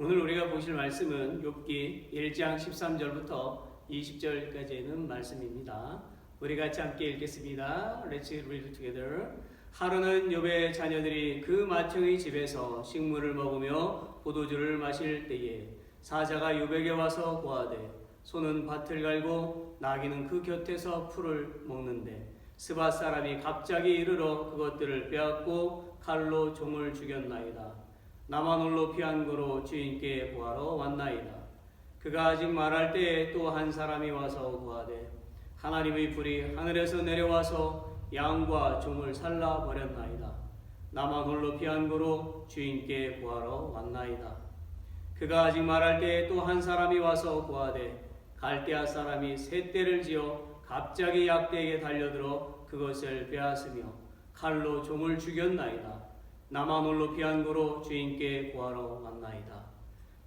오늘 우리가 보실 말씀은 욥기 1장 13절부터 20절까지 있는 말씀입니다. 우리 같이 함께 읽겠습니다. Let's read together. 하루는 욥의 자녀들이 그 맏형의 집에서 식물을 먹으며 포도주를 마실 때에 사자가 욥에게 와서 고하되 소는 밭을 갈고 나귀는 그 곁에서 풀을 먹는데 스밧 사람이 갑자기 이르러 그것들을 빼앗고 칼로 종을 죽였나이다. 나만 홀로 피한 거로 주인께 구하러 왔나이다. 그가 아직 말할 때에 또 한 사람이 와서 구하되 하나님의 불이 하늘에서 내려와서 양과 종을 살라 버렸나이다. 나만 홀로 피한 거로 주인께 구하러 왔나이다. 그가 아직 말할 때에 또 한 사람이 와서 구하되 갈대아 사람이 새 떼를 지어 갑자기 약대에게 달려들어 그것을 빼앗으며 칼로 종을 죽였나이다. 나만 홀로 피한 거로 주인께 구하러 왔나이다.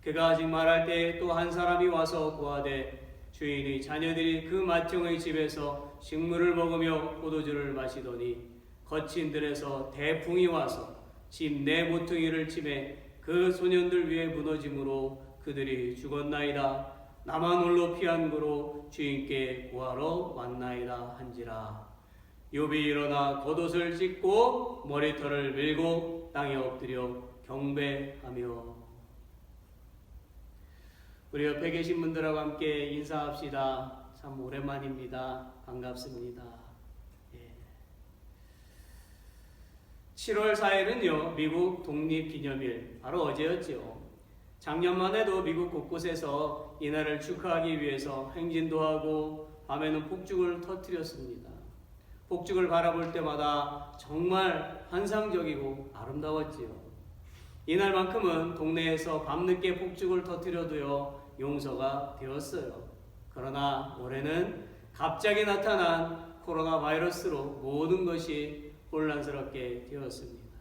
그가 아직 말할 때에 또 한 사람이 와서 구하되 주인의 자녀들이 그 맏형의 집에서 식물을 먹으며 포도주를 마시더니 거친들에서 대풍이 와서 집 내 모퉁이를 치매 그 소년들 위에 무너짐으로 그들이 죽었나이다. 나만 홀로 피한 거로 주인께 구하러 왔나이다 한지라. 욥이 일어나 겉옷을 찢고 머리털을 밀고 땅에 엎드려 경배하며. 우리 옆에 계신 분들하고 함께 인사합시다. 참 오랜만입니다. 반갑습니다. 7월 4일은요 미국 독립기념일, 바로 어제였죠. 작년만 해도 미국 곳곳에서 이날을 축하하기 위해서 행진도 하고 밤에는 폭죽을 터뜨렸습니다. 폭죽을 바라볼 때마다 정말 환상적이고 아름다웠지요. 이날만큼은 동네에서 밤늦게 폭죽을 터뜨려도요 용서가 되었어요. 그러나 올해는 갑자기 나타난 코로나 바이러스로 모든 것이 혼란스럽게 되었습니다.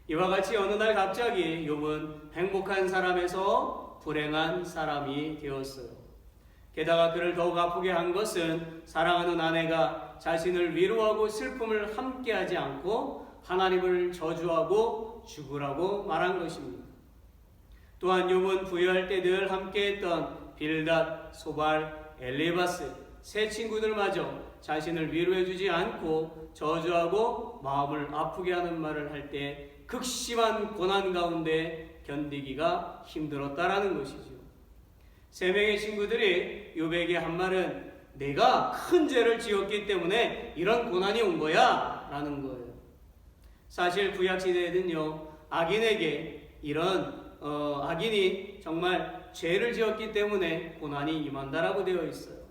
이와 같이 어느 날 갑자기 욥은 행복한 사람에서 불행한 사람이 되었어요. 게다가 그를 더욱 아프게 한 것은 사랑하는 아내가 자신을 위로하고 슬픔을 함께하지 않고 하나님을 저주하고 죽으라고 말한 것입니다. 또한 욥은 부유할 때 늘 함께했던 빌닷, 소발, 엘리바스 세 친구들마저 자신을 위로해주지 않고 저주하고 마음을 아프게 하는 말을 할 때 극심한 고난 가운데 견디기가 힘들었다라는 것이죠. 세 명의 친구들이 욥에게 한 말은 내가 큰 죄를 지었기 때문에 이런 고난이 온 거야 라는 거예요. 사실 구약시대에는요 악인에게 이런 악인이 정말 죄를 지었기 때문에 고난이 임한다라고 되어 있어요.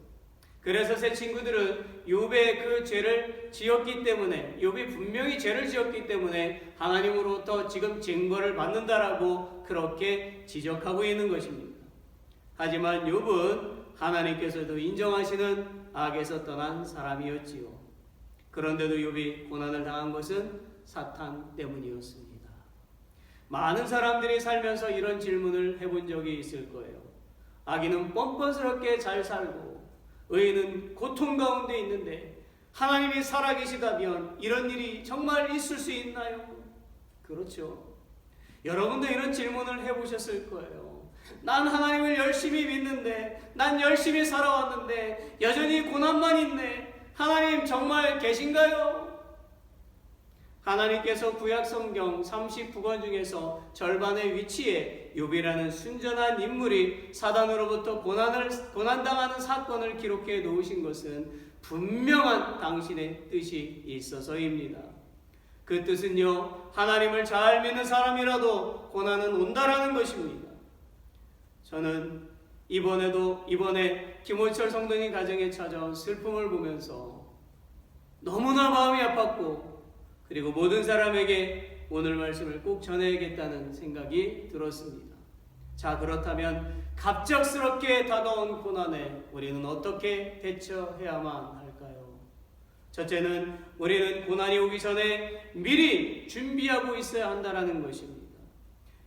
그래서 세 친구들은 욥의 그 죄를 지었기 때문에, 욥이 분명히 죄를 지었기 때문에 하나님으로부터 지금 징벌을 받는다라고 그렇게 지적하고 있는 것입니다. 하지만 욥은 하나님께서도 인정하시는 악에서 떠난 사람이었지요. 그런데도 욥이 고난을 당한 것은 사탄 때문이었습니다. 많은 사람들이 살면서 이런 질문을 해본 적이 있을 거예요. 악인은 뻔뻔스럽게 잘 살고 의인은 고통 가운데 있는데 하나님이 살아계시다면 이런 일이 정말 있을 수 있나요? 그렇죠. 여러분도 이런 질문을 해보셨을 거예요. 난 하나님을 열심히 믿는데, 난 열심히 살아왔는데 여전히 고난만 있네. 하나님 정말 계신가요? 하나님께서 구약 성경 39권 중에서 절반의 위치에 욥이라는 순전한 인물이 사단으로부터 고난당하는 사건을 기록해 놓으신 것은 분명한 당신의 뜻이 있어서입니다. 그 뜻은요, 하나님을 잘 믿는 사람이라도 고난은 온다라는 것입니다. 저는 이번에 김호철 성도님 가정에 찾아온 슬픔을 보면서 너무나 마음이 아팠고, 그리고 모든 사람에게 오늘 말씀을 꼭 전해야겠다는 생각이 들었습니다. 자, 그렇다면 갑작스럽게 다가온 고난에 우리는 어떻게 대처해야만 할까요? 첫째는 우리는 고난이 오기 전에 미리 준비하고 있어야 한다는 것입니다.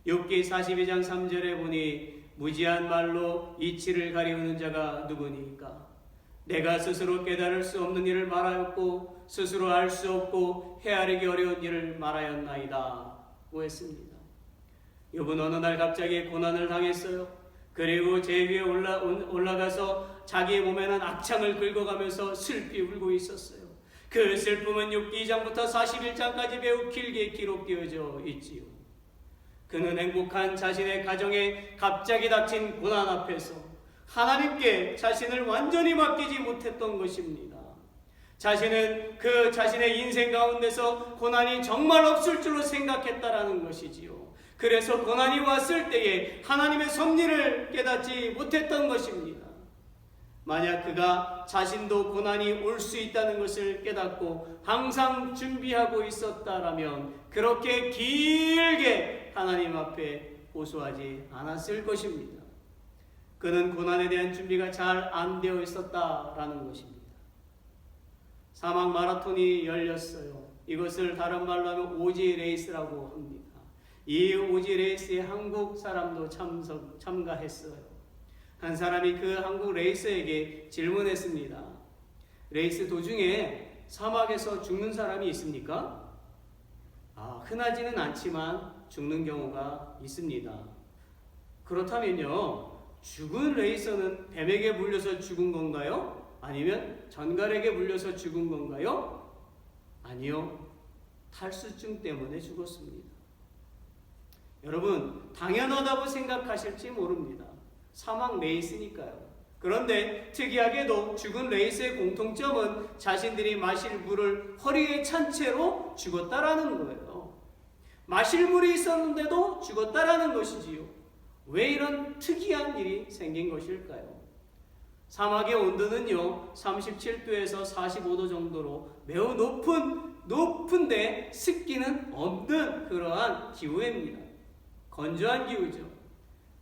욥기 42장 3절에 보니 무지한 말로 이치를 가리우는 자가 누구니까? 내가 스스로 깨달을 수 없는 일을 말하였고 스스로 알 수 없고 헤아리기 어려운 일을 말하였나이다 고 했습니다. 욥은 어느 날 갑자기 고난을 당했어요. 그리고 제 위에 올라가서 자기의 몸에는 악창을 긁어가면서 슬피 울고 있었어요. 그 슬픔은 6기 2장부터 41장까지 매우 길게 기록되어져 있지요. 그는 행복한 자신의 가정에 갑자기 닥친 고난 앞에서 하나님께 자신을 완전히 맡기지 못했던 것입니다. 자신은 그 자신의 인생 가운데서 고난이 정말 없을 줄로 생각했다라는 것이지요. 그래서 고난이 왔을 때에 하나님의 섭리를 깨닫지 못했던 것입니다. 만약 그가 자신도 고난이 올 수 있다는 것을 깨닫고 항상 준비하고 있었다라면 그렇게 길게 하나님 앞에 호소하지 않았을 것입니다. 그는 고난에 대한 준비가 잘 안 되어 있었다라는 것입니다. 사막 마라톤이 열렸어요. 이것을 다른 말로 하면 오지 레이스라고 합니다. 이 오지 레이스에 한국 사람도 참가했어요. 한 사람이 그 한국 레이서에게 질문했습니다. 레이스 도중에 사막에서 죽는 사람이 있습니까? 흔하지는 않지만 죽는 경우가 있습니다. 그렇다면요, 죽은 레이서는 뱀에게 물려서 죽은 건가요? 아니면 전갈에게 물려서 죽은 건가요? 아니요, 탈수증 때문에 죽었습니다. 여러분, 당연하다고 생각하실지 모릅니다. 사막 레이스니까요. 그런데 특이하게도 죽은 레이스의 공통점은 자신들이 마실 물을 허리에 찬 채로 죽었다라는 거예요. 마실 물이 있었는데도 죽었다라는 것이지요. 왜 이런 특이한 일이 생긴 것일까요? 사막의 온도는요 37도에서 45도 정도로 매우 높은데 습기는 없는 그러한 기후입니다. 건조한 기후죠.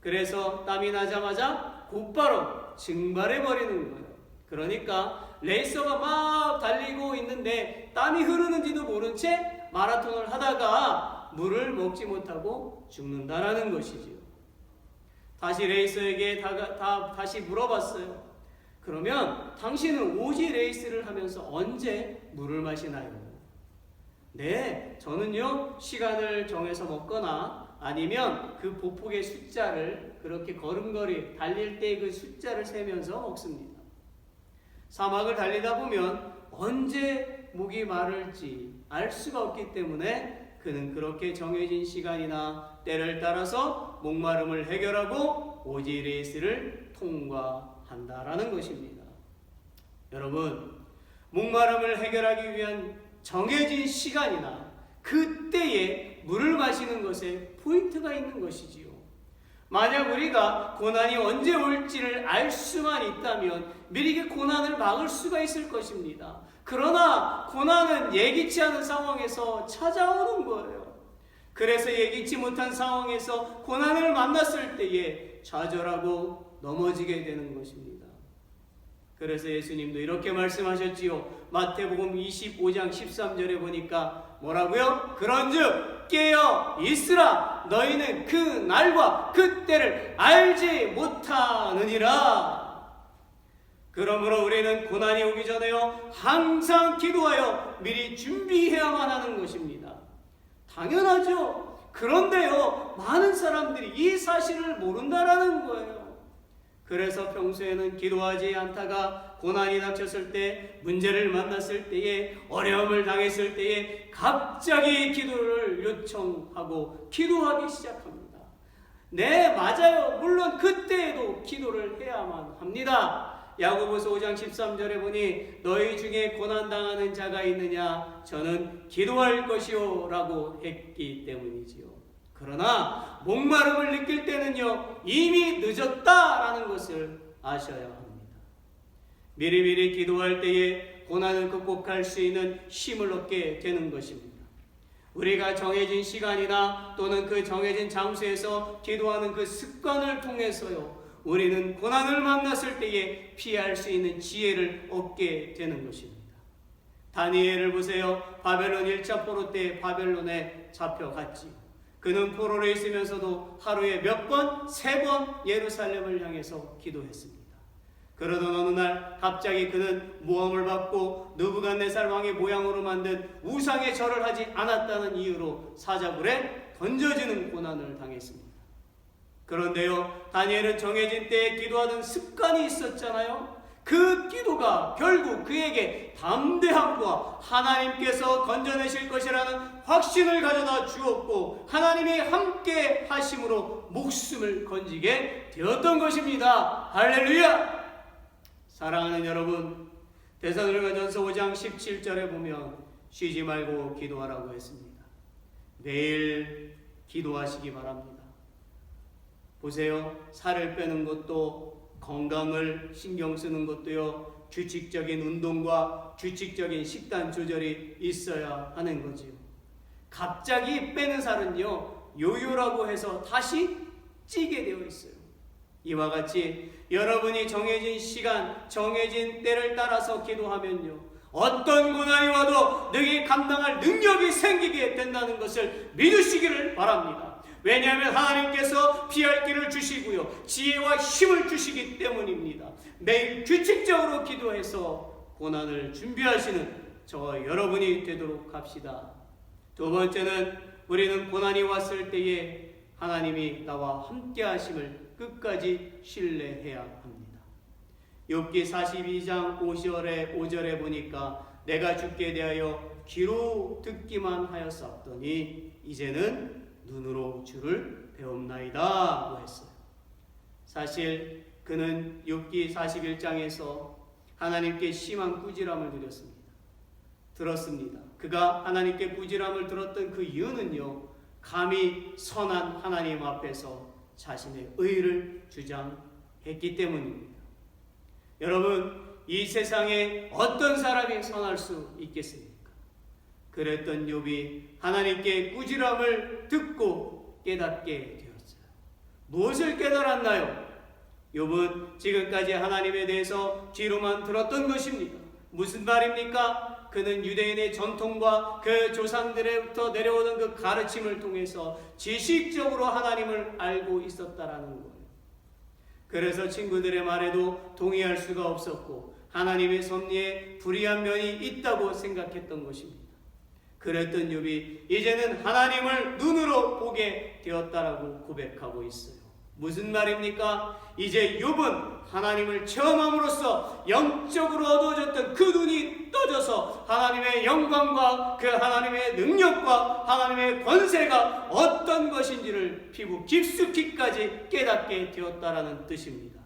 그래서 땀이 나자마자 곧바로 증발해버리는 거예요. 그러니까 레이서가 막 달리고 있는데 땀이 흐르는지도 모른 채 마라톤을 하다가 물을 먹지 못하고 죽는다라는 것이지요. 다시 레이서에게 다시 물어봤어요. 그러면 당신은 오지 레이스를 하면서 언제 물을 마시나요? 네, 저는요 시간을 정해서 먹거나 아니면 그 보폭의 숫자를 그렇게 걸음걸이 달릴 때 그 숫자를 세면서 먹습니다. 사막을 달리다 보면 언제 목이 마를지 알 수가 없기 때문에 그는 그렇게 정해진 시간이나 때를 따라서 목마름을 해결하고 오지 레이스를 통과한다라는 것입니다. 여러분, 목마름을 해결하기 위한 정해진 시간이나 그때에 물을 마시는 것에 포인트가 있는 것이지요. 만약 우리가 고난이 언제 올지를 알 수만 있다면 미리 그 고난을 막을 수가 있을 것입니다. 그러나 고난은 예기치 않은 상황에서 찾아오는 거예요. 그래서 예기치 못한 상황에서 고난을 만났을 때에 좌절하고 넘어지게 되는 것입니다. 그래서 예수님도 이렇게 말씀하셨지요. 마태복음 25장 13절에 보니까 뭐라고요? 그런즉 깨어 있으라. 너희는 그 날과 그 때를 알지 못하느니라. 그러므로 우리는 고난이 오기 전에요 항상 기도하여 미리 준비해야만 하는 것입니다. 당연하죠. 그런데요 많은 사람들이 이 사실을 모른다라는 거예요. 그래서 평소에는 기도하지 않다가 고난이 닥쳤을 때, 문제를 만났을 때에, 어려움을 당했을 때에 갑자기 기도를 요청하고 기도하기 시작합니다. 네, 맞아요. 물론 그때에도 기도를 해야만 합니다. 야고보서 5장 13절에 보니 너희 중에 고난당하는 자가 있느냐? 저는 기도할 것이요 라고 했기 때문이지요. 그러나 목마름을 느낄 때는요 이미 늦었다라는 것을 아셔야 합니다. 미리미리 기도할 때에 고난을 극복할 수 있는 힘을 얻게 되는 것입니다. 우리가 정해진 시간이나 또는 그 정해진 장소에서 기도하는 그 습관을 통해서요 우리는 고난을 만났을 때에 피할 수 있는 지혜를 얻게 되는 것입니다. 다니엘을 보세요. 바벨론 1차 포로 때 바벨론에 잡혀갔지요. 그는 포로로 있으면서도 하루에 몇 번? 3번 예루살렘을 향해서 기도했습니다. 그러던 어느 날 갑자기 그는 모함을 받고 느부갓네살 왕의 모양으로 만든 우상의 절을 하지 않았다는 이유로 사자굴에 던져지는 고난을 당했습니다. 그런데요, 다니엘은 정해진 때에 기도하던 습관이 있었잖아요. 그 기도가 결국 그에게 담대함과 하나님께서 건져내실 것이라는 확신을 가져다 주었고, 하나님이 함께 하심으로 목숨을 건지게 되었던 것입니다. 할렐루야! 사랑하는 여러분, 데살로니가전서 5장 17절에 보면 쉬지 말고 기도하라고 했습니다. 매일 기도하시기 바랍니다. 보세요. 살을 빼는 것도, 건강을 신경 쓰는 것도요, 규칙적인 운동과 규칙적인 식단 조절이 있어야 하는 거지요. 갑자기 빼는 살은요, 요요라고 해서 다시 찌게 되어 있어요. 이와 같이 여러분이 정해진 시간, 정해진 때를 따라서 기도하면요, 어떤 고난이 와도 너희 감당할 능력이 생기게 된다는 것을 믿으시기를 바랍니다. 왜냐하면 하나님께서 피할 길을 주시고요, 지혜와 힘을 주시기 때문입니다. 매일 규칙적으로 기도해서 고난을 준비하시는 저와 여러분이 되도록 합시다. 두 번째는, 우리는 고난이 왔을 때에 하나님이 나와 함께 하심을 끝까지 신뢰해야 합니다. 욥기 42장 5절에 보니까 내가 주께 대하여 귀로 듣기만 하였었더니 이제는 눈으로 주를 배웁나이다 했어요. 사실 그는 욥기 41장에서 하나님께 심한 꾸지람을 들었습니다. 그가 하나님께 꾸지람을 들었던 그 이유는요, 감히 선한 하나님 앞에서 자신의 의를 주장했기 때문입니다. 여러분, 이 세상에 어떤 사람이 선할 수 있겠습니까? 그랬던 욥이 하나님께 꾸지람을 듣고 깨닫게 되었어요. 무엇을 깨달았나요? 욥은 지금까지 하나님에 대해서 귀로만 들었던 것입니다. 무슨 말입니까? 그는 유대인의 전통과 그 조상들로부터 내려오는 그 가르침을 통해서 지식적으로 하나님을 알고 있었다라는 거예요. 그래서 친구들의 말에도 동의할 수가 없었고, 하나님의 섭리에 불의한 면이 있다고 생각했던 것입니다. 그랬던 욥이 이제는 하나님을 눈으로 보게 되었다라고 고백하고 있어요. 무슨 말입니까? 이제 욥은 하나님을 체험함으로써 영적으로 어두워졌던 그 눈이 떠져서 하나님의 영광과 그 하나님의 능력과 하나님의 권세가 어떤 것인지를 피부 깊숙이까지 깨닫게 되었다라는 뜻입니다.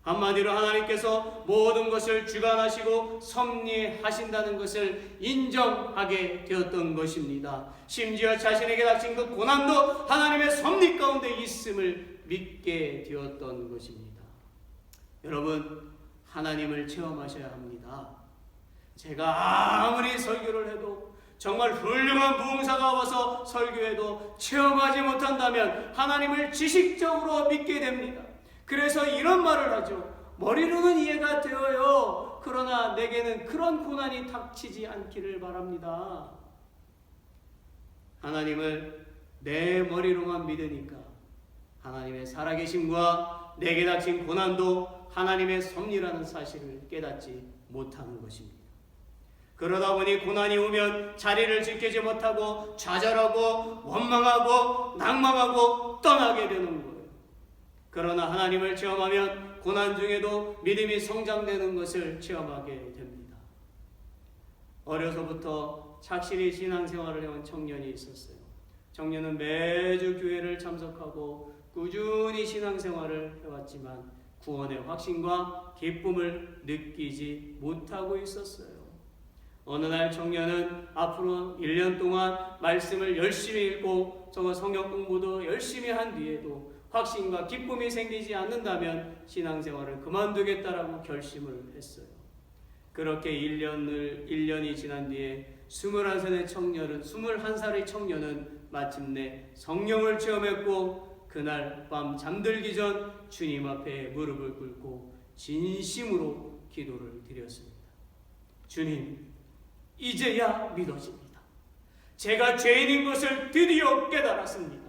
한마디로 하나님께서 모든 것을 주관하시고 섭리하신다는 것을 인정하게 되었던 것입니다. 심지어 자신에게 닥친 그 고난도 하나님의 섭리 가운데 있음을 믿게 되었던 것입니다. 여러분, 하나님을 체험하셔야 합니다. 제가 아무리 설교를 해도, 정말 훌륭한 부흥사가 와서 설교해도 체험하지 못한다면 하나님을 지식적으로 믿게 됩니다. 그래서 이런 말을 하죠. 머리로는 이해가 되어요. 그러나 내게는 그런 고난이 닥치지 않기를 바랍니다. 하나님을 내 머리로만 믿으니까 하나님의 살아계심과 내게 닥친 고난도 하나님의 섭리라는 사실을 깨닫지 못하는 것입니다. 그러다 보니 고난이 오면 자리를 지키지 못하고 좌절하고 원망하고 낭망하고 떠나게 되는 거예요. 그러나 하나님을 체험하면 고난 중에도 믿음이 성장되는 것을 체험하게 됩니다. 어려서부터 착실히 신앙생활을 해온 청년이 있었어요. 청년은 매주 교회를 참석하고 꾸준히 신앙생활을 해왔지만 구원의 확신과 기쁨을 느끼지 못하고 있었어요. 어느 날 청년은 앞으로 1년 동안 말씀을 열심히 읽고 성경 공부도 열심히 한 뒤에도 확신과 기쁨이 생기지 않는다면 신앙생활을 그만두겠다라고 결심을 했어요. 그렇게 1년이 지난 뒤에 21살의 청년은 마침내 성령을 체험했고, 그날 밤 잠들기 전 주님 앞에 무릎을 꿇고 진심으로 기도를 드렸습니다. 주님, 이제야 믿어집니다. 제가 죄인인 것을 드디어 깨달았습니다.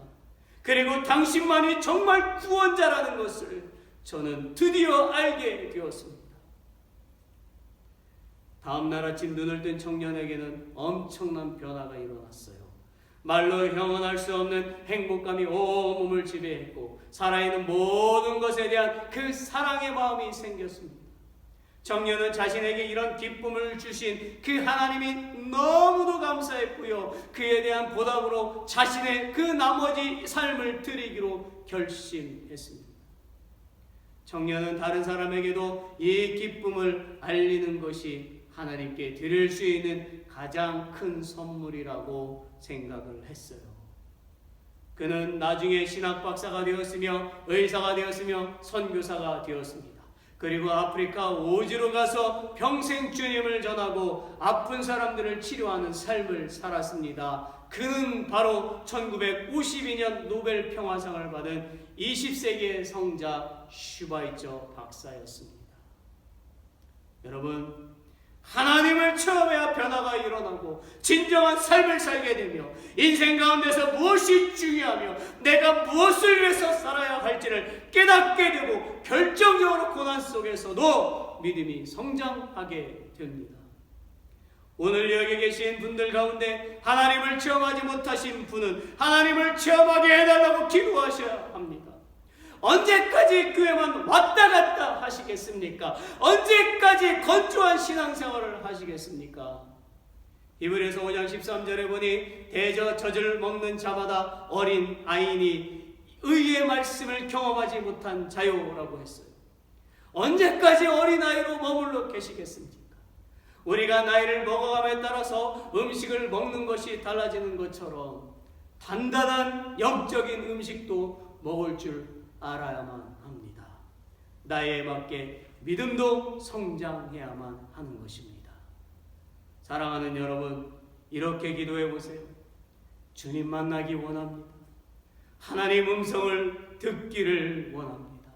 그리고 당신만이 정말 구원자라는 것을 저는 드디어 알게 되었습니다. 다음 날 아침 눈을 뜬 청년에게는 엄청난 변화가 일어났어요. 말로 형언할 수 없는 행복감이 온몸을 지배했고 살아있는 모든 것에 대한 그 사랑의 마음이 생겼습니다. 청년은 자신에게 이런 기쁨을 주신 그 하나님이 너무도 감사했고요. 그에 대한 보답으로 자신의 그 나머지 삶을 드리기로 결심했습니다. 청년은 다른 사람에게도 이 기쁨을 알리는 것이 하나님께 드릴 수 있는 가장 큰 선물이라고 생각을 했어요. 그는 나중에 신학 박사가 되었으며 의사가 되었으며 선교사가 되었습니다. 그리고 아프리카 오지로 가서 평생 주님을 전하고 아픈 사람들을 치료하는 삶을 살았습니다. 그는 바로 1952년 노벨 평화상을 받은 20세기의 성자 슈바이처 박사였습니다. 여러분, 하나님을 처음에야 변화가 일어나고 진정한 삶을 살게 되며 인생 가운데서 무엇이 중요하며 내가 무엇을 위해서 살아야 할지를 깨닫게 되고 결정적으로 고난 속에서도 믿음이 성장하게 됩니다. 오늘 여기 계신 분들 가운데 하나님을 체험하지 못하신 분은 하나님을 체험하게 해달라고 기도하셔야 합니다. 언제까지 교회만 왔다 갔다 하시겠습니까? 언제까지 건조한 신앙생활을 하시겠습니까? 히브리서 5장 13절에 보니 대저 젖을 먹는 자마다 어린 아이니 의의 말씀을 경험하지 못한 자요라고 했어요. 언제까지 어린아이로 머물러 계시겠습니까? 우리가 나이를 먹어감에 따라서 음식을 먹는 것이 달라지는 것처럼 단단한 영적인 음식도 먹을 줄 알아야만 합니다. 나이에 맞게 믿음도 성장해야만 하는 것입니다. 사랑하는 여러분, 이렇게 기도해 보세요. 주님 만나기 원합니다. 하나님 음성을 듣기를 원합니다.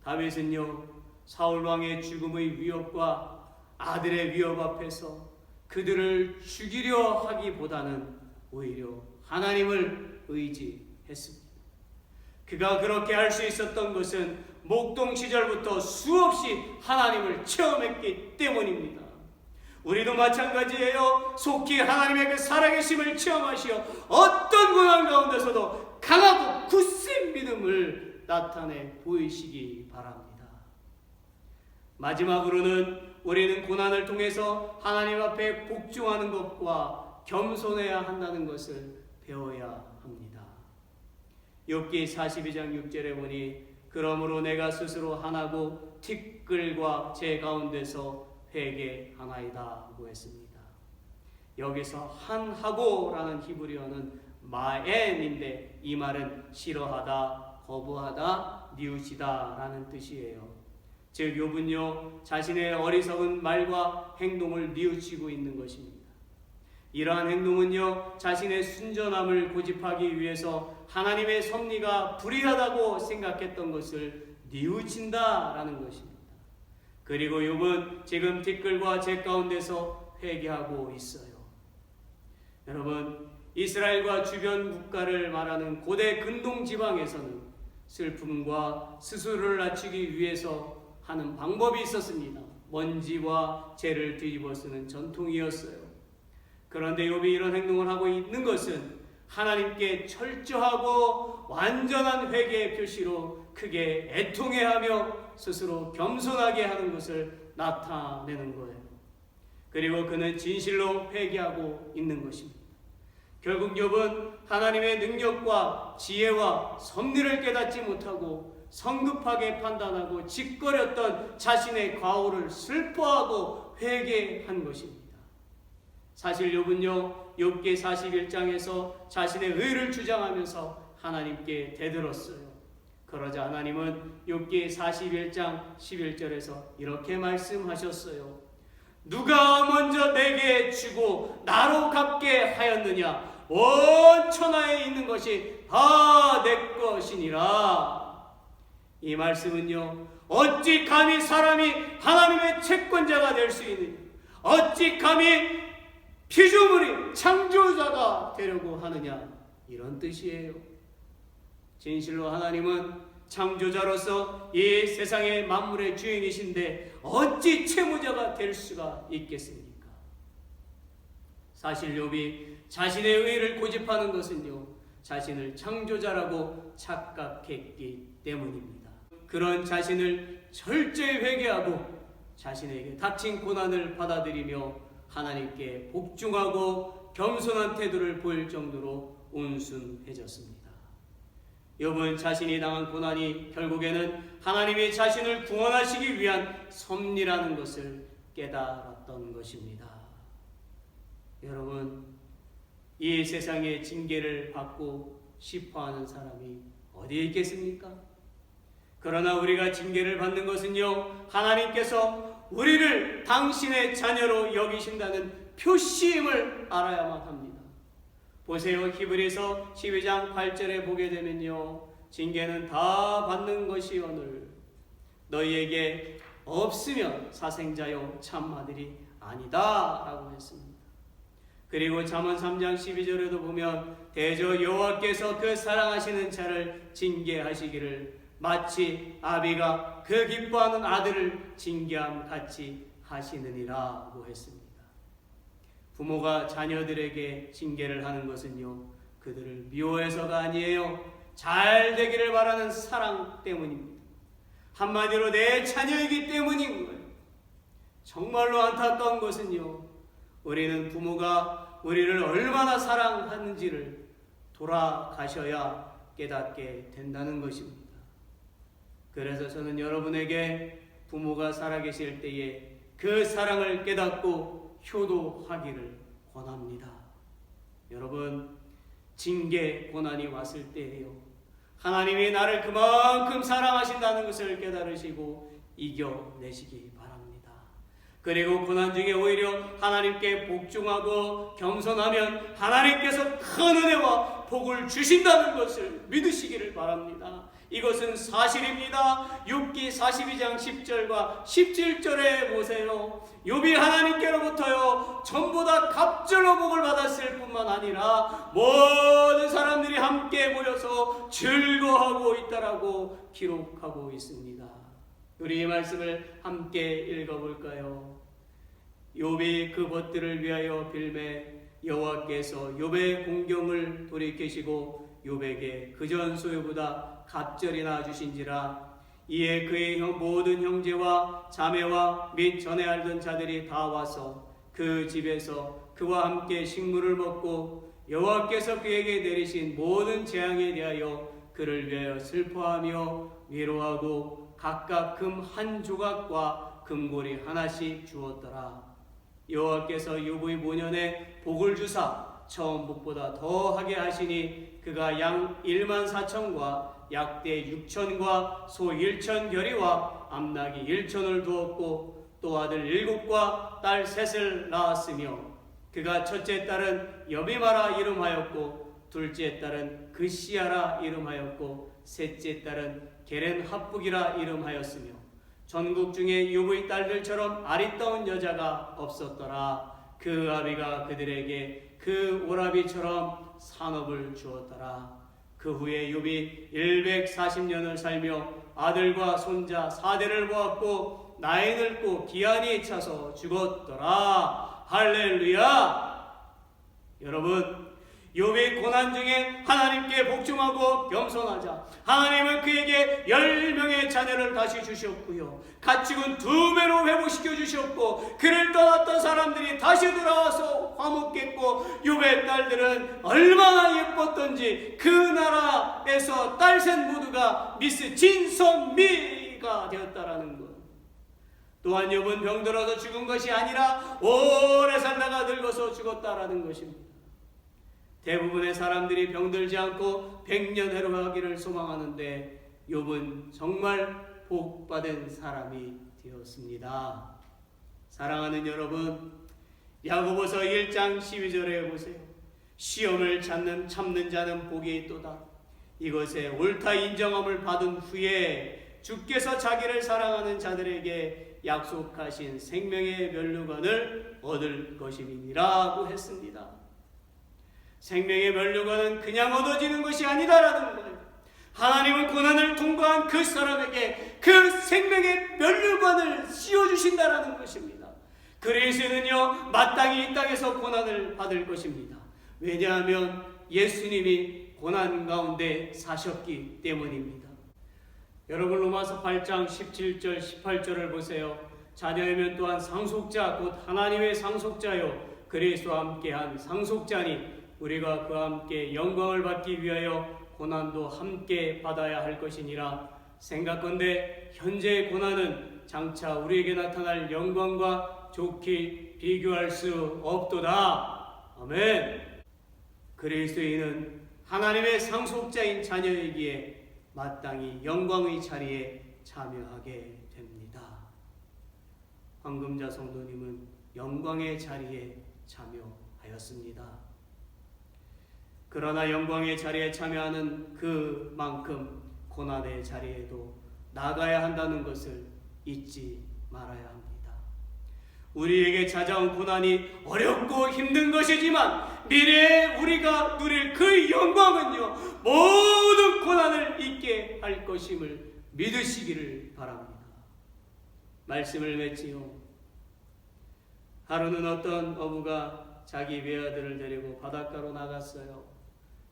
다윗은요, 사울 왕의 죽음의 위협과 아들의 위협 앞에서 그들을 죽이려 하기보다는 오히려 하나님을 의지했습니다. 그가 그렇게 할 수 있었던 것은 목동 시절부터 수없이 하나님을 체험했기 때문입니다. 우리도 마찬가지예요. 속히 하나님의 그 살아계심을 체험하시어 어떤 고난 가운데서도 강하고 굳센 믿음을 나타내 보이시기 바랍니다. 마지막으로는 우리는 고난을 통해서 하나님 앞에 복종하는 것과 겸손해야 한다는 것을 배워야 합니다. 욥기 42장 6절에 보니 그러므로 내가 스스로 한하고 티끌과 제 가운데서 회개하나이다 고 했습니다. 여기서 한하고라는 히브리어는 마엔인데 이 말은 싫어하다, 거부하다, 뉘우치다 라는 뜻이에요. 즉 욥은요, 자신의 어리석은 말과 행동을 뉘우치고 있는 것입니다. 이러한 행동은요, 자신의 순전함을 고집하기 위해서 하나님의 섭리가 불의하다고 생각했던 것을 뉘우친다라는 것입니다. 그리고 욥은 지금 티끌과 재 가운데서 회개하고 있어요. 여러분, 이스라엘과 주변 국가를 말하는 고대 근동 지방에서는 슬픔과 스스로를 낮추기 위해서 하는 방법이 있었습니다. 먼지와 재를 뒤집어 쓰는 전통이었어요. 그런데 욥이 이런 행동을 하고 있는 것은 하나님께 철저하고 완전한 회개의 표시로 크게 애통해하며 스스로 겸손하게 하는 것을 나타내는 거예요. 그리고 그는 진실로 회개하고 있는 것입니다. 결국 욥은 하나님의 능력과 지혜와 섭리를 깨닫지 못하고 성급하게 판단하고 짓거렸던 자신의 과오를 슬퍼하고 회개한 것입니다. 사실 욥은요, 욥기 41장에서 자신의 의를 주장하면서 하나님께 대들었어요. 그러자 하나님은 욥기 41장 11절에서 이렇게 말씀하셨어요. 누가 먼저 내게 주고 나로 갚게 하였느냐? 온 천하에 있는 것이 다 내 것이니라. 이 말씀은요, 어찌 감히 사람이 하나님의 채권자가 될 수 있느냐? 어찌 감히 피조물이 창조자가 되려고 하느냐? 이런 뜻이에요. 진실로 하나님은 창조자로서 이 세상의 만물의 주인이신데 어찌 채무자가 될 수가 있겠습니까? 사실 욥이 자신의 의를 고집하는 것은요, 자신을 창조자라고 착각했기 때문입니다. 그런 자신을 철저히 회개하고 자신에게 닥친 고난을 받아들이며 하나님께 복종하고 겸손한 태도를 보일 정도로 온순해졌습니다. 욥은 자신이 당한 고난이 결국에는 하나님이 자신을 구원하시기 위한 섭리라는 것을 깨달았던 것입니다. 여러분, 이 세상의 징계를 받고 싶어하는 사람이 어디에 있겠습니까? 그러나 우리가 징계를 받는 것은요, 하나님께서 우리를 당신의 자녀로 여기신다는 표시임을 알아야만 합니다. 보세요. 히브리서 12장 8절에 보게 되면요, 징계는 다 받는 것이오늘 너희에게 없으면 사생자요 참 아들이 아니다 라고 했습니다. 그리고 잠언 3장 12절에도 보면 대저 여호와께서 그 사랑하시는 자를 징계하시기를 마치 아비가 그 기뻐하는 아들을 징계함 같이 하시느니라고 했습니다. 부모가 자녀들에게 징계를 하는 것은요, 그들을 미워해서가 아니에요. 잘 되기를 바라는 사랑 때문입니다. 한마디로 내 자녀이기 때문인 거예요. 정말로 안타까운 것은요, 우리는 부모가 우리를 얼마나 사랑하는지를 돌아가셔야 깨닫게 된다는 것입니다. 그래서 저는 여러분에게 부모가 살아계실 때에 그 사랑을 깨닫고 효도하기를 권합니다. 여러분, 징계, 고난이 왔을 때에요, 하나님이 나를 그만큼 사랑하신다는 것을 깨달으시고 이겨내시기 바랍니다. 그리고 고난 중에 오히려 하나님께 복종하고 겸손하면 하나님께서 큰 은혜와 복을 주신다는 것을 믿으시기를 바랍니다. 이것은 사실입니다. 욥기 42장 10절과 17절에 보세요. 욥이 하나님께로부터요 전부 다 갑절로 복을 받았을 뿐만 아니라 모든 사람들이 함께 모여서 즐거워하고 있다라고 기록하고 있습니다. 우리 이 말씀을 함께 읽어볼까요? 욥이 그 벗들을 위하여 빌매 여호와께서 욥의 공경을 돌이키시고 욥에게 그전 소유보다 갑절이나 주신지라. 이에 그의 모든 형제와 자매와 및 전에 알던 자들이 다 와서 그 집에서 그와 함께 식물을 먹고 여호와께서 그에게 내리신 모든 재앙에 대하여 그를 위하여 슬퍼하며 위로하고 각각 금 한 조각과 금고리 하나씩 주었더라. 여호와께서 욥의 모년에 복을 주사 처음 복보다 더하게 하시니 그가 양 1만 4천과 약대 6천과 소 1천 결의와 암나귀 1천을 두었고 또 아들 7과 딸 3을 낳았으며 그가 첫째 딸은 여비마라 이름하였고 둘째 딸은 그시아라 이름하였고 셋째 딸은 게렌합북이라 이름하였으며 전국 중에 욥의 딸들처럼 아리따운 여자가 없었더라. 그 아비가 그들에게 그 오라비처럼 산업을 주었더라. 그 후에 욥이 140년을 살며 아들과 손자 4대를 보았고 나이 늙고 기한이 차서 죽었더라. 할렐루야. 여러분, 욥의 고난 중에 하나님께 복종하고 겸손하자 하나님은 그에게 10명의 자녀를 다시 주셨고요, 가축은 2배로 회복시켜 주셨고 그를 떠났던 사람들이 다시 돌아와서 화목했고 욥의 딸들은 얼마나 예뻤던지 그 나라에서 딸셋 모두가 미스 진선미가 되었다라는 것. 또한 욥은 병들어서 죽은 것이 아니라 오래 살다가 늙어서 죽었다라는 것입니다. 대부분의 사람들이 병들지 않고 100년 해로하기를 소망하는데 욥은 정말 복받은 사람이 되었습니다. 사랑하는 여러분, 야고보서 1장 12절에 보세요. 시험을 참는 자는 복이 있도다. 이것에 옳다 인정함을 받은 후에 주께서 자기를 사랑하는 자들에게 약속하신 생명의 면류관을 얻을 것임이니라고 했습니다. 생명의 면류관은 그냥 얻어지는 것이 아니다라는 거예요. 하나님은 고난을 통과한 그 사람에게 그 생명의 면류관을 씌워주신다라는 것입니다. 그리스도는요 마땅히 이 땅에서 고난을 받을 것입니다. 왜냐하면 예수님이 고난 가운데 사셨기 때문입니다. 여러분 로마서 8장 17절 18절을 보세요. 자녀이면 또한 상속자 곧 하나님의 상속자요 그리스도와 함께한 상속자니 우리가 그와 함께 영광을 받기 위하여 고난도 함께 받아야 할 것이니라. 생각건대 현재의 고난은 장차 우리에게 나타날 영광과 좋게 비교할 수 없도다. 아멘. 그리스도인은 하나님의 상속자인 자녀이기에 마땅히 영광의 자리에 참여하게 됩니다. 황금자 성도님은 영광의 자리에 참여하였습니다. 그러나 영광의 자리에 참여하는 그만큼 고난의 자리에도 나가야 한다는 것을 잊지 말아야 합니다. 우리에게 찾아온 고난이 어렵고 힘든 것이지만 미래에 우리가 누릴 그 영광은요 모든 고난을 잊게 할 것임을 믿으시기를 바랍니다. 말씀을 맺지요. 하루는 어떤 어부가 자기 외아들을 데리고 바닷가로 나갔어요.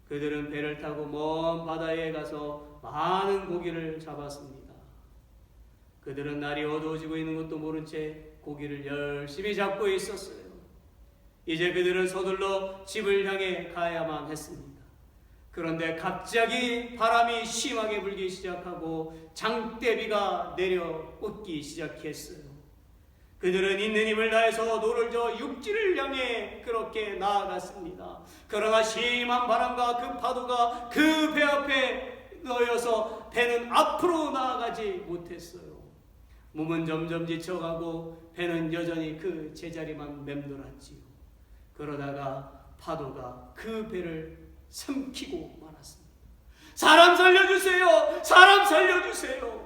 그들은 배를 타고 먼 바다에 가서 많은 고기를 잡았습니다. 그들은 날이 어두워지고 있는 것도 모른 채 고기를 열심히 잡고 있었어요. 이제 그들은 서둘러 집을 향해 가야만 했습니다. 그런데 갑자기 바람이 심하게 불기 시작하고 장대비가 내려 웃기 시작했어요. 그들은 있는 힘을 다해서 노를 저어 육지를 향해 그렇게 나아갔습니다. 그러나 심한 바람과 그 파도가 그 배 앞에 놓여서 배는 앞으로 나아가지 못했어요. 몸은 점점 지쳐가고 배는 여전히 그 제자리만 맴돌았지요. 그러다가 파도가 그 배를 삼키고 말았습니다. 사람 살려주세요! 사람 살려주세요!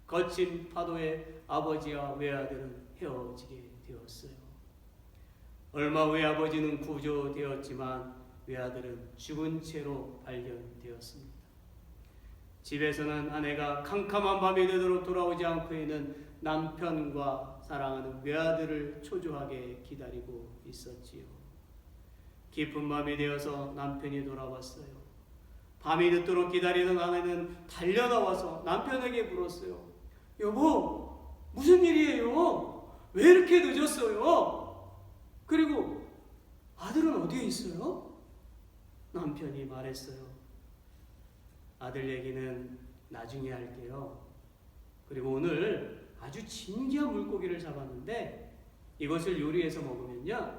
거친 파도에 아버지와 외아들은 헤어지게 되었어요. 얼마 후에 아버지는 구조되었지만 외아들은 죽은 채로 발견되었습니다. 집에서는 아내가 캄캄한 밤이 되도록 돌아오지 않고에는 남편과 사랑하는 외아들을 초조하게 기다리고 있었지요. 깊은 밤이 되어서 남편이 돌아왔어요. 밤이 늦도록 기다리던 아내는 달려나와서 남편에게 물었어요. 여보, 무슨 일이에요? 왜 이렇게 늦었어요? 그리고 아들은 어디에 있어요? 남편이 말했어요. 아들 얘기는 나중에 할게요. 그리고 오늘 아주 진귀한 물고기를 잡았는데 이것을 요리해서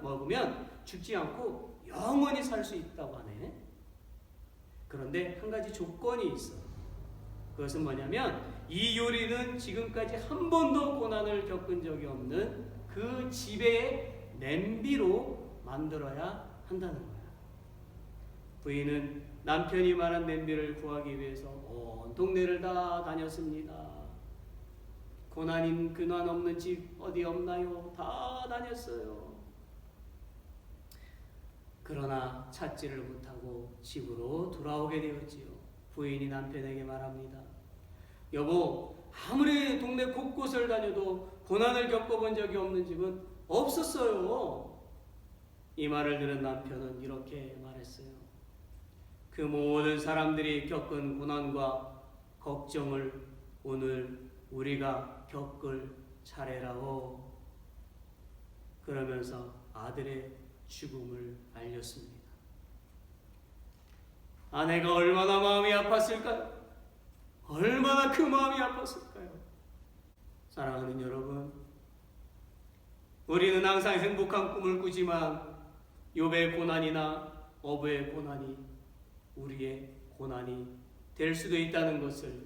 먹으면 죽지 않고 영원히 살 수 있다고 하네. 그런데 한 가지 조건이 있어. 그것은 뭐냐면 이 요리는 지금까지 한 번도 고난을 겪은 적이 없는 그 집의 냄비로 만들어야 한다는 거야. 부인은 남편이 말한 냄비를 구하기 위해서 온 동네를 다 다녔습니다. 고난인 근환 없는 집 어디 없나요? 다 다녔어요. 그러나 찾지를 못하고 집으로 돌아오게 되었지요. 부인이 남편에게 말합니다. 여보, 아무리 동네 곳곳을 다녀도 고난을 겪어본 적이 없는 집은 없었어요. 이 말을 들은 남편은 이렇게 말했어요. 그 모든 사람들이 겪은 고난과 걱정을 오늘 우리가 겪을 차례라고. 그러면서 아들의 죽음을 알렸습니다. 아내가 얼마나 마음이 아팠을까요? 얼마나 그 마음이 아팠을까요? 사랑하는 여러분, 우리는 항상 행복한 꿈을 꾸지만 욥의 고난이나 어부의 고난이 우리의 고난이 될 수도 있다는 것을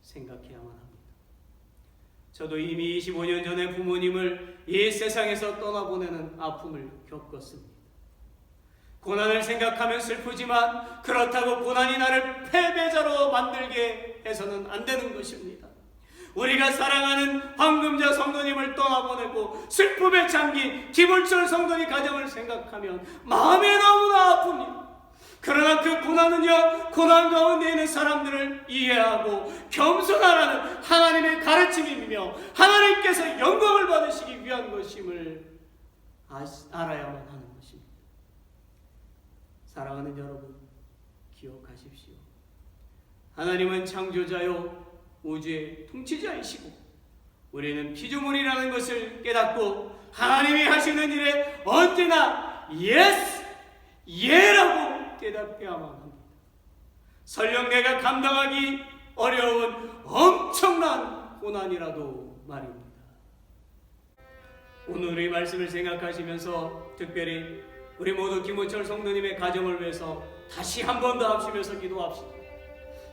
생각해야만 합니다. 저도 이미 25년 전에 부모님을 이 세상에서 떠나보내는 아픔을 겪었습니다. 고난을 생각하면 슬프지만 그렇다고 고난이 나를 패배자로 만들게 해서는 안 되는 것입니다. 우리가 사랑하는 황금자 성도님을 떠나보내고 슬픔에 잠긴 김울철 성도님 가정을 생각하면 마음이 너무나 아픕니다. 그러나 그 고난은요, 고난 가운데 있는 사람들을 이해하고 예배하고 겸손하라는 하나님의 가르침이며 하나님께서 영광을 받으시기 위한 것임을 알아야만 하는 것입니다. 사랑하는 여러분, 기억하십시오. 하나님은 창조자요 우주의 통치자이시고 우리는 피조물이라는 것을 깨닫고 하나님이 하시는 일에 언제나 예스, 예라고 대답해야만 합니다. 설령 내가 감당하기 어려운 엄청난 고난이라도 말입니다. 오늘의 말씀을 생각하시면서 특별히 우리 모두 김호철 성도님의 가정을 위해서 다시 한 번 더 합심해서 기도합시다.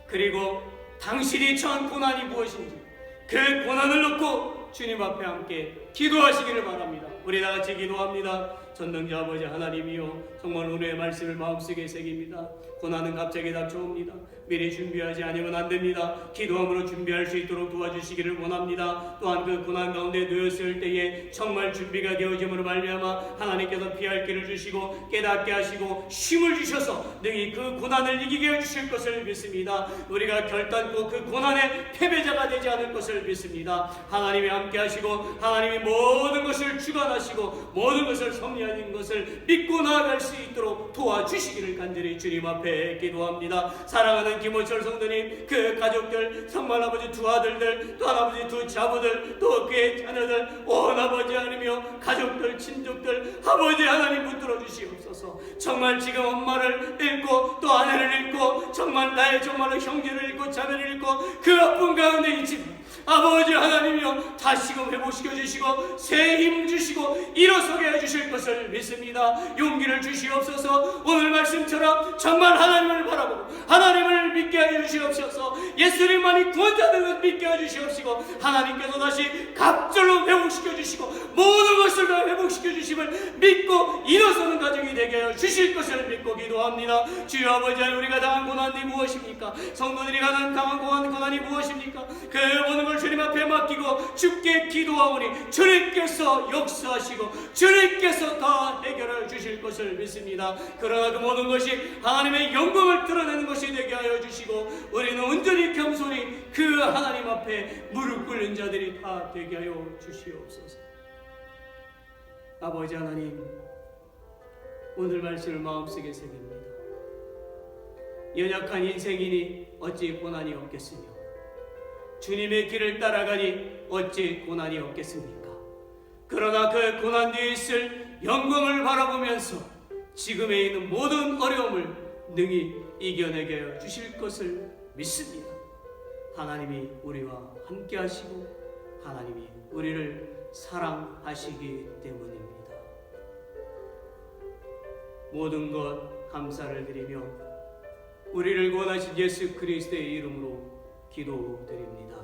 그리고 당신이 처한 고난이 무엇인지 그 고난을 놓고 주님 앞에 함께 기도하시기를 바랍니다. 우리 다 같이 기도합니다. 전능자 아버지 하나님이여, 정말 오늘의 말씀을 마음속에 새깁니다. 고난은 갑자기 닥쳐옵니다. 미리 준비하지 않으면 안 됩니다. 기도함으로 준비할 수 있도록 도와주시기를 원합니다. 또한 그 고난 가운데 놓였을 때에 정말 준비가 되어짐으로 말미암아 하나님께서 피할 길을 주시고 깨닫게 하시고 힘을 주셔서 능히 그 고난을 이기게 해주실 것을 믿습니다. 우리가 결단코 그 고난의 패배자가 되지 않을 것을 믿습니다. 하나님이 함께 하시고 하나님이 모든 것을 주관하시고 모든 것을 섭리하는 것을 믿고 나아갈 수 있도록 도와주시기를 간절히 주님 앞에 기도합니다. 사랑하는 김호철 성도님, 그 가족들, 정말 아버지 두 아들들, 또 아버지 두 자부들, 또 그의 자녀들, 온 아버지 하나님이여, 가족들, 친족들, 아버지 하나님 붙들어 주시옵소서. 정말 지금 엄마를 잃고 또 아내를 잃고 정말 나의 정말로 형제를 잃고 자매를 잃고 그 아픔 가운데 있지만 아버지 하나님이여, 다시금 회복시켜 주시고 새 힘 주시고 일어서게 해주실 것을 믿습니다. 용기를 주시옵소서. 오늘 말씀처럼 정말 하나님을 바라보고 하나님을 믿게 해 주시옵소서. 예수님만이 구원자 되는 것 믿게 해 주시옵시고 하나님께서 다시 갑절로 회복시켜 주시고 모든 것을 다 회복시켜 주심을 믿고 일어서는 가정이 되게 해 주실 것을 믿고 기도합니다. 주여 아버지 하나님, 우리가 당한 고난이 무엇입니까? 성도들이 당한 고난이 무엇입니까? 그 모든 걸 주님 앞에 맡기고 주께 기도하오니 주님께서 역사하시고 주님께서 다 해결해 주실 것을 믿습니다. 그러나 그 모든 것이 하나님의 영광을 드러내는 것이 되게 하여 주시고 우리는 온전히 겸손히 그 하나님 앞에 무릎 꿇는 자들이 다 되게 하여 주시옵소서. 아버지 하나님, 오늘 말씀을 마음속에 새깁니다. 연약한 인생이니 어찌 고난이 없겠으며 주님의 길을 따라가니 어찌 고난이 없겠습니까? 그러나 그 고난 뒤에 있을 영광을 바라보면서 지금에 있는 모든 어려움을 능히 이겨내게 하여 주실 것을 믿습니다. 하나님이 우리와 함께 하시고 하나님이 우리를 사랑하시기 때문입니다. 모든 것 감사를 드리며 우리를 구원하신 예수 그리스도의 이름으로 기도드립니다.